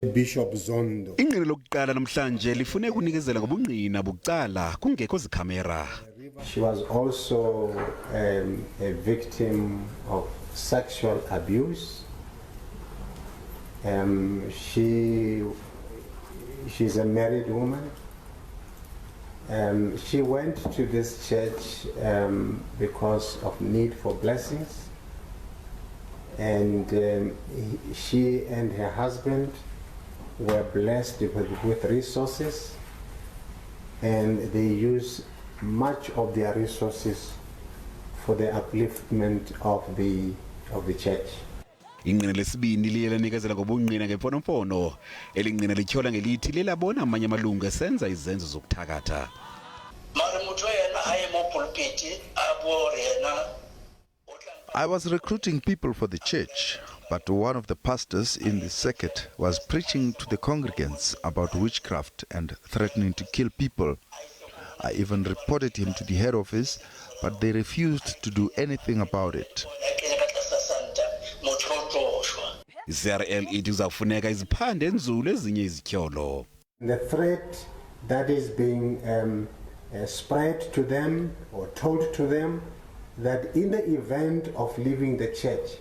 Bishop Zondo. Ingqina lokuqala namhlanje lifune ukunikezela ngobungqina bucala kungekho zikhamera. She was also a victim of sexual abuse. She's a married woman. She went to this church because of need for blessings, and she and her husband were blessed with resources, and they use much of their resources for the upliftment of the church. Ingqina lesibini liye lanikezela ngobungqina ngemfonomfono elingqina lityhola ngelithi lelabona amanye amalungu esenza izenzo zokuthakatha. I was recruiting people for the church, but one of the pastors in the circuit was preaching to the congregants about witchcraft and threatening to kill people. I even reported him to the head office, but they refused to do anything about it. iCRL ithi kuzafuneka iziphande enzulu ezinye izityholo. The threat that is being spread to them or told to them that in the event of leaving the church,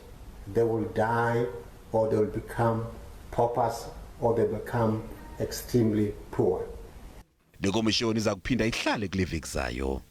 they will die or they will become paupers or they become extremely poor. Lekomishoni iza kuphinda ihlale kule veki zayo.